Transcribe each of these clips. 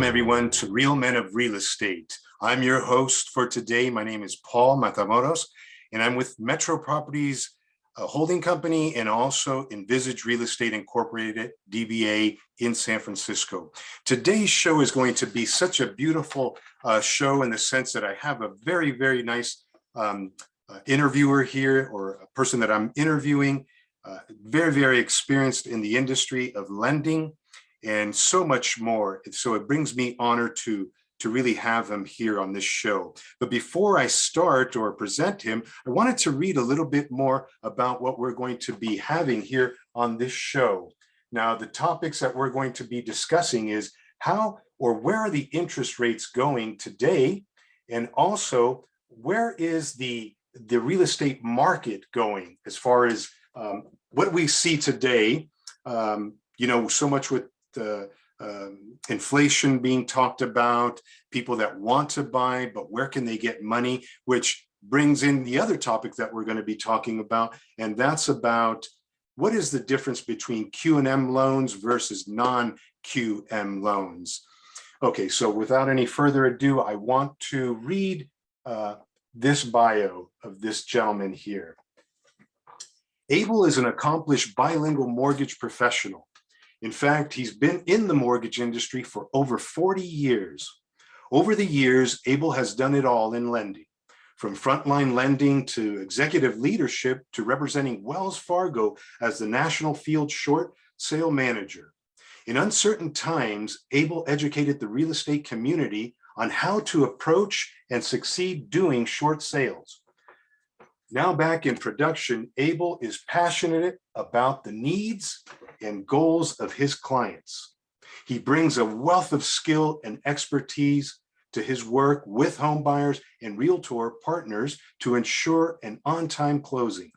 Welcome everyone to Real Men of Real Estate. I'm your host for today. My name is Paul Matamoros, and I'm with Metro Properties Holding Company and also Envisage Real Estate Incorporated, DBA in San Francisco. Today's show is going to be such a beautiful show in the sense that I have a very, very nice interviewer here, or a person that I'm interviewing, very, very experienced in the industry of lending and so much more. So it brings me honor to really have him here on this show. But before I start or present him, I wanted to read a little bit more about what we're going to be having here on this show. Now, the topics that we're going to be discussing is how or where are the interest rates going today? And also, where is the real estate market going as far as what we see today? So much with inflation being talked about, people that want to buy, but where can they get money? Which brings in the other topic that we're going to be talking about, and that's about what is the difference between Q&M loans versus non-QM loans. Okay, so without any further ado, I want to read this bio of this gentleman here. Abel is an accomplished bilingual mortgage professional. In fact, he's been in the mortgage industry for over 40 years. Over the years, Abel has done it all in lending, from frontline lending to executive leadership to representing Wells Fargo as the national field short sale manager. In uncertain times, Abel educated the real estate community on how to approach and succeed doing short sales. Now back in production, Abel is passionate about the needs and goals of his clients. He brings a wealth of skill and expertise to his work with home buyers and realtor partners to ensure an on-time closings.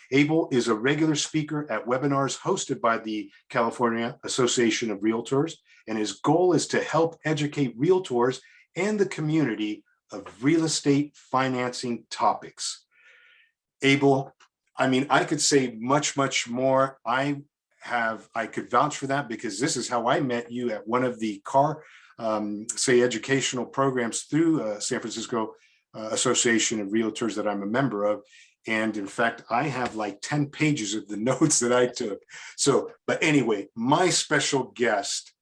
Abel is a regular speaker at webinars hosted by the California Association of Realtors, and his goal is to help educate realtors and the community of real estate financing topics. Abel, I mean, I could say much, much more. I could vouch for that because this is how I met you at one of the educational programs through San Francisco Association of Realtors that I'm a member of. And in fact, I have like 10 pages of the notes that I took. So, but anyway, my special guest,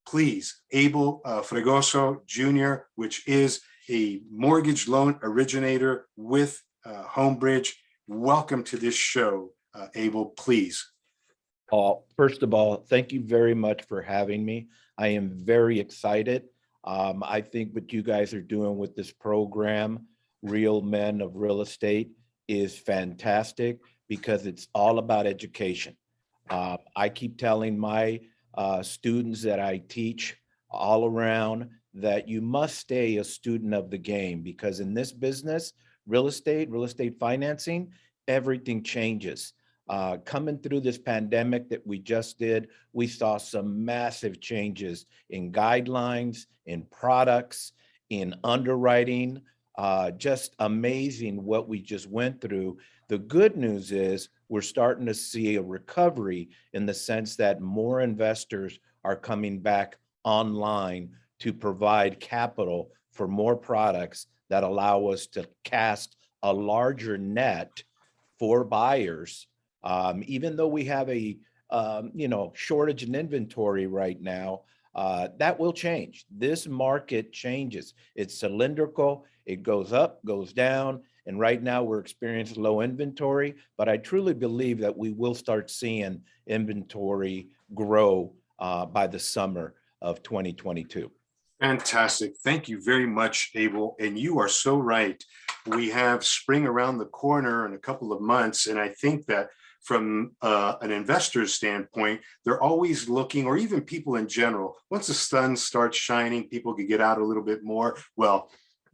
please, Abel Fregoso Jr., which is a mortgage loan originator with Homebridge. Welcome to this show, Abel, please. First of all, thank you very much for having me. I am very excited. I think what you guys are doing with this program, Real Men of Real Estate, is fantastic because it's all about education. I keep telling my students that I teach all around that you must stay a student of the game, because in this business, real estate financing, everything changes. Coming through this pandemic that we just did, we saw some massive changes in guidelines, in products, in underwriting. Just amazing what we just went through. The good news is we're starting to see a recovery in the sense that more investors are coming back online to provide capital for more products that allow us to cast a larger net for buyers. Even though we have a shortage in inventory right now, that will change. This market changes. It's cylindrical. It goes up, goes down, and right now we're experiencing low inventory. But I truly believe that we will start seeing inventory grow by the summer of 2022. Fantastic. Thank you very much, Abel. And you are so right. We have spring around the corner in a couple of months. And I think that from an investor's standpoint, they're always looking, or even people in general, once the sun starts shining, people can get out a little bit more. Well,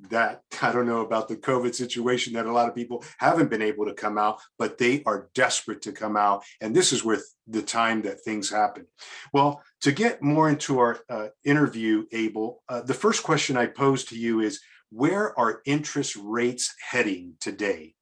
that I don't know about the COVID situation, that a lot of people haven't been able to come out, but they are desperate to come out. And this is where the time that things happen. Well, to get more into our interview, Abel, the first question I pose to you is, where are interest rates heading today?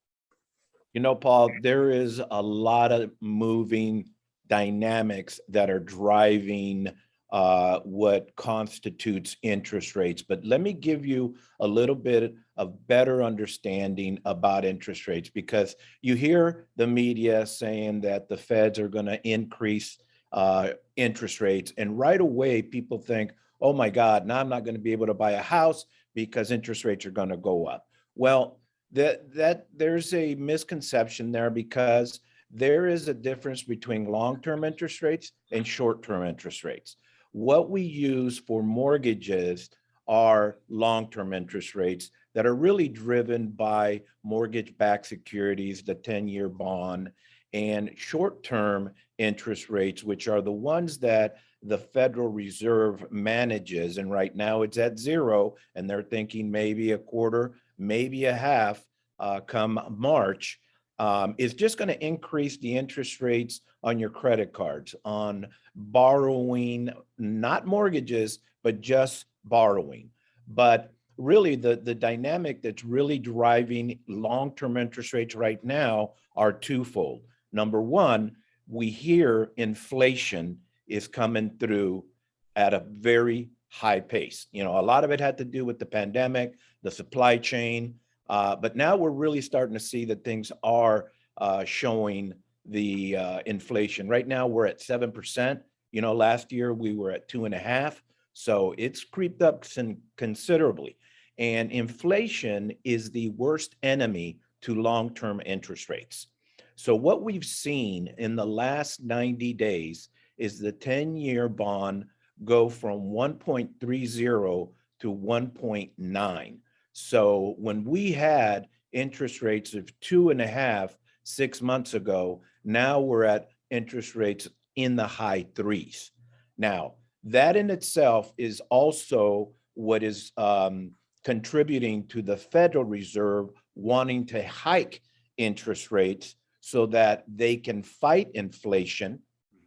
You know, Paul, there is a lot of moving dynamics that are driving what constitutes interest rates. But let me give you a little bit of better understanding about interest rates, because you hear the media saying that the feds are going to increase interest rates. And right away, people think, oh my God, now I'm not going to be able to buy a house because interest rates are going to go up. Well, there's a misconception there, because there is a difference between long-term interest rates and short-term interest rates. What we use for mortgages are long-term interest rates that are really driven by mortgage-backed securities, the 10-year bond, and short-term interest rates, which are the ones that the Federal Reserve manages. And right now it's at zero, and they're thinking maybe a quarter, maybe a half come March. Is just going to increase the interest rates on your credit cards, on borrowing, not mortgages, but just borrowing. But really the dynamic that's really driving long-term interest rates right now are twofold. Number one, we hear inflation is coming through at a very high pace. You know, a lot of it had to do with the pandemic, the supply chain, but now we're really starting to see that things are showing the inflation. Right now we're at 7%. You know, last year we were at 2.5%. So it's creeped up considerably. And inflation is the worst enemy to long-term interest rates. So what we've seen in the last 90 days is the 10-year bond go from 1.30 to 1.9. So when we had interest rates of 2.5 6 months ago, now we're at interest rates in the high threes. Now, that in itself is also what is contributing to the Federal Reserve wanting to hike interest rates so that they can fight inflation,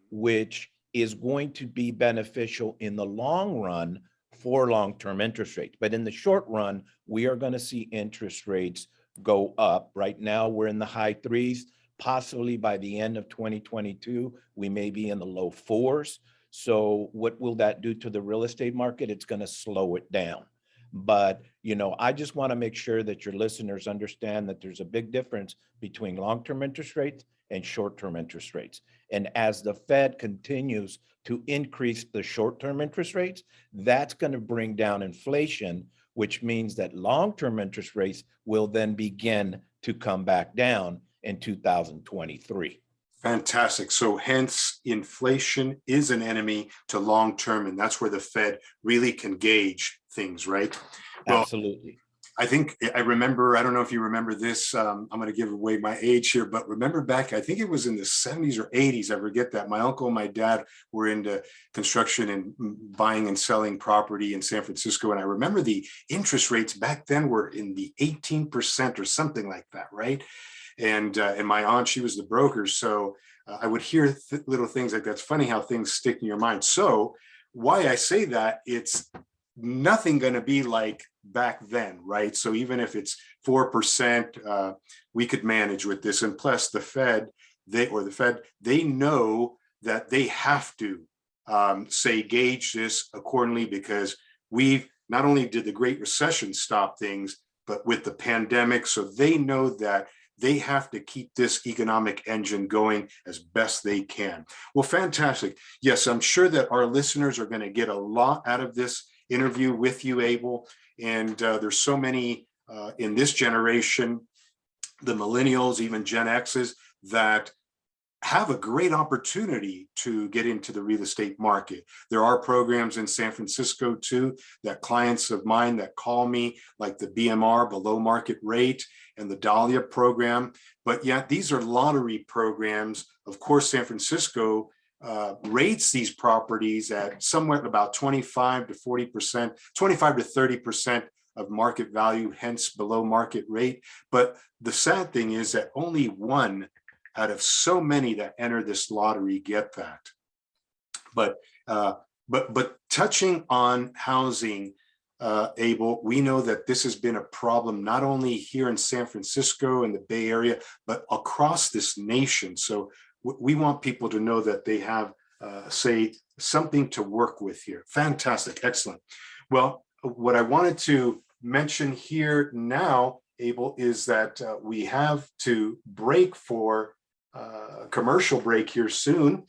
which is going to be beneficial in the long run for long-term interest rates. But in the short run, we are going to see interest rates go up. Right now, we're in the high threes. Possibly by the end of 2022, we may be in the low fours. So what will that do to the real estate market? It's going to slow it down. But, you know, I just want to make sure that your listeners understand that there's a big difference between long-term interest rates and short-term interest rates. And as the Fed continues to increase the short-term interest rates, that's going to bring down inflation, which means that long-term interest rates will then begin to come back down in 2023. Fantastic. So hence inflation is an enemy to long-term, and that's where the Fed really can gauge things, right? Well, absolutely. I think I remember, I don't know if you remember this, I'm going to give away my age here, but remember back, I think it was in the 70s or 80s, I forget that. My uncle and my dad were into construction and buying and selling property in San Francisco. And I remember the interest rates back then were in the 18% or something like that, right? And my aunt, she was the broker. So I would hear little things like that's funny how things stick in your mind. So why I say that, it's nothing going to be like back then, right? So even if it's 4%, we could manage with this. And plus the Fed, they know that they have to say gauge this accordingly, because we've not only did the Great Recession stop things, but with the pandemic. So they know that they have to keep this economic engine going as best they can. Well, fantastic. Yes, I'm sure that our listeners are going to get a lot out of this interview with you, Abel. And there's so many in this generation, the millennials, even Gen X's, that have a great opportunity to get into the real estate market. There are programs in San Francisco too, that clients of mine that call me, like the BMR, below market rate, and the Dahlia program. But yet these are lottery programs. Of course, San Francisco rates these properties at somewhere about 25 to 40%, 25 to 30% of market value, hence below market rate. But the sad thing is that only one out of so many that enter this lottery get that. But touching on housing, Abel, we know that this has been a problem not only here in San Francisco and the Bay Area, but across this nation. So we want people to know that they have, say, something to work with here. Fantastic, excellent. Well, what I wanted to mention here now, Abel, is that we have to break for a commercial break here soon.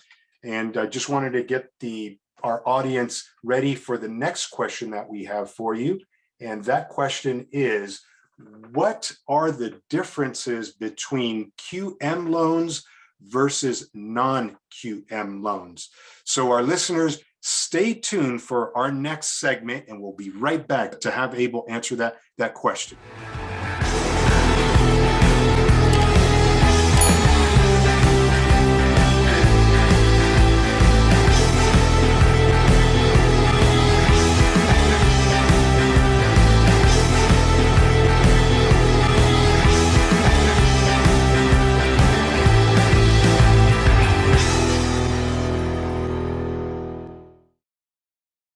And I just wanted to get our audience ready for the next question that we have for you. And that question is, what are the differences between QM loans versus non-QM loans? So our listeners, stay tuned for our next segment, and we'll be right back to have Abel answer that question.